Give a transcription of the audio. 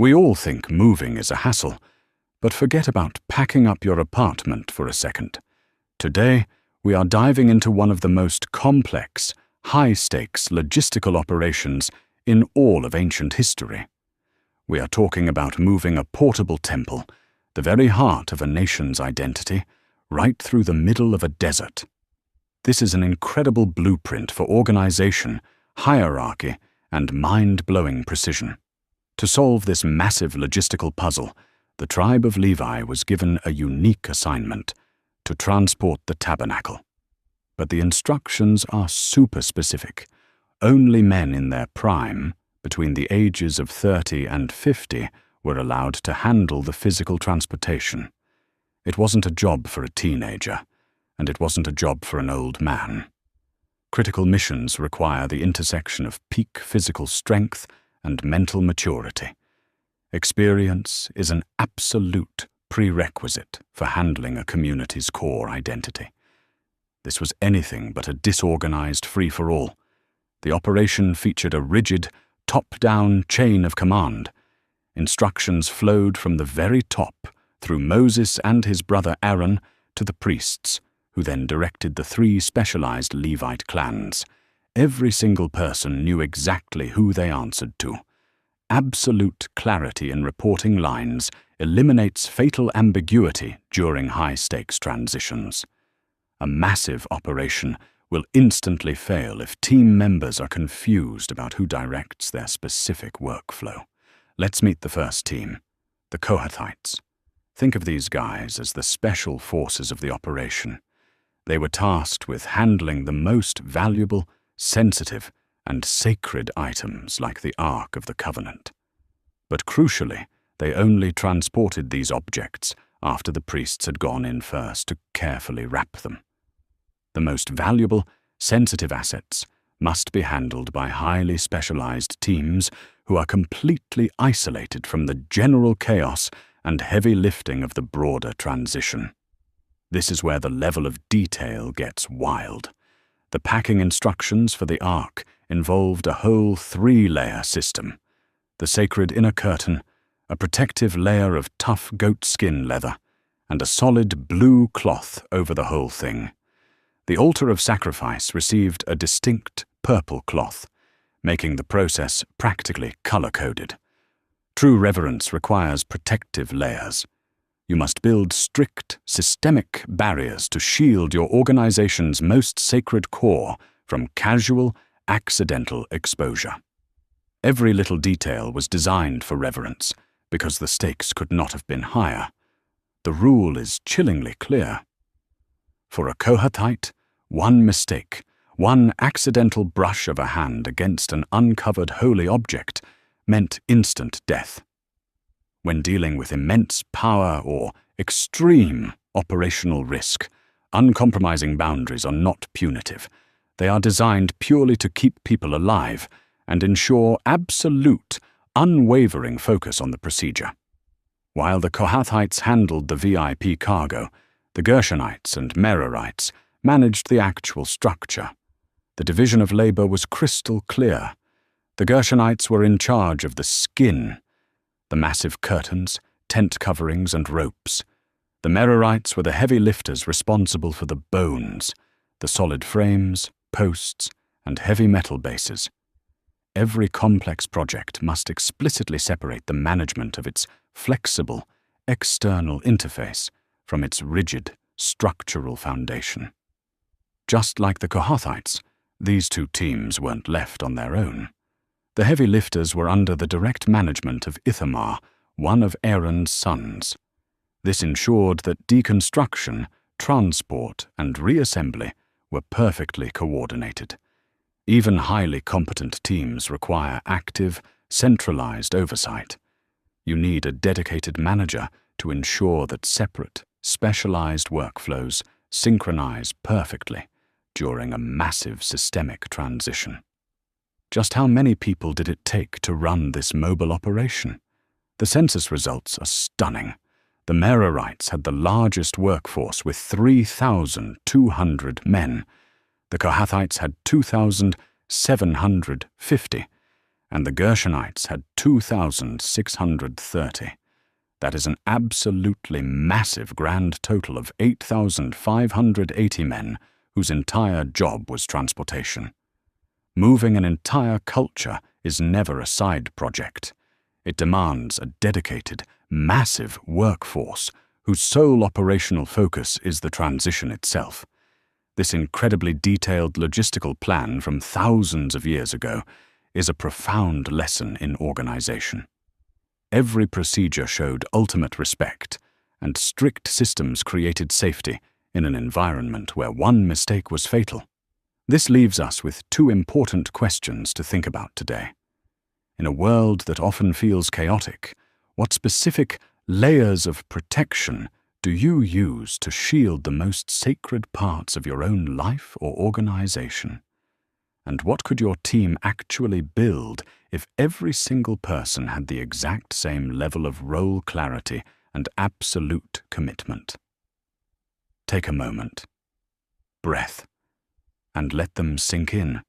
We all think moving is a hassle, but forget about packing up your apartment for a second. Today, we are diving into one of the most complex, high-stakes logistical operations in all of ancient history. We are talking about moving a portable temple, the very heart of a nation's identity, right through the middle of a desert. This is an incredible blueprint for organization, hierarchy, and mind-blowing precision. To solve this massive logistical puzzle, the tribe of Levi was given a unique assignment: to transport the tabernacle. But the instructions are super specific. Only men in their prime, between the ages of 30 and 50, were allowed to handle the physical transportation. It wasn't a job for a teenager, and it wasn't a job for an old man. Critical missions require the intersection of peak physical strength and mental maturity. Experience is an absolute prerequisite for handling a community's core identity. This was anything but a disorganized free-for-all. The operation featured a rigid, top-down chain of command. Instructions flowed from the very top, through Moses and his brother Aaron, to the priests, who then directed the 3 specialized Levite clans. Every single person knew exactly who they answered to. Absolute clarity in reporting lines eliminates fatal ambiguity during high-stakes transitions. A massive operation will instantly fail if team members are confused about who directs their specific workflow. Let's meet the first team, the Kohathites. Think of these guys as the special forces of the operation. They were tasked with handling the most valuable, sensitive, and sacred items like the Ark of the Covenant. But crucially, they only transported these objects after the priests had gone in first to carefully wrap them. The most valuable, sensitive assets must be handled by highly specialized teams who are completely isolated from the general chaos and heavy lifting of the broader transition. This is where the level of detail gets wild. The packing instructions for the Ark involved a whole 3-layer system: the sacred inner curtain, a protective layer of tough goatskin leather, and a solid blue cloth over the whole thing. The altar of sacrifice received a distinct purple cloth, making the process practically color-coded. True reverence requires protective layers. You must build strict, systemic barriers to shield your organization's most sacred core from casual, accidental exposure. Every little detail was designed for reverence, because the stakes could not have been higher. The rule is chillingly clear. For a Kohathite, one mistake, one accidental brush of a hand against an uncovered holy object meant instant death. When dealing with immense power or extreme operational risk, uncompromising boundaries are not punitive. They are designed purely to keep people alive and ensure absolute, unwavering focus on the procedure. While the Kohathites handled the VIP cargo, the Gershonites and Merarites managed the actual structure. The division of labor was crystal clear. The Gershonites were in charge of the skin, the massive curtains, tent coverings, and ropes. The Merarites were the heavy lifters responsible for the bones, the solid frames, posts, and heavy metal bases. Every complex project must explicitly separate the management of its flexible, external interface from its rigid, structural foundation. Just like the Kohathites, these 2 teams weren't left on their own. The heavy lifters were under the direct management of Ithamar, one of Aaron's sons. This ensured that deconstruction, transport, and reassembly were perfectly coordinated. Even highly competent teams require active, centralized oversight. You need a dedicated manager to ensure that separate, specialized workflows synchronize perfectly during a massive systemic transition. Just how many people did it take to run this mobile operation? The census results are stunning. The Merarites had the largest workforce with 3,200 men. The Kohathites had 2,750, and the Gershonites had 2,630. That is an absolutely massive grand total of 8,580 men whose entire job was transportation. Moving an entire culture is never a side project. It demands a dedicated, massive workforce whose sole operational focus is the transition itself. This incredibly detailed logistical plan from thousands of years ago is a profound lesson in organization. Every procedure showed ultimate respect, and strict systems created safety in an environment where one mistake was fatal. This leaves us with two important questions to think about today. In a world that often feels chaotic, what specific layers of protection do you use to shield the most sacred parts of your own life or organization? And what could your team actually build if every single person had the exact same level of role clarity and absolute commitment? Take a moment, breath, and let them sink in.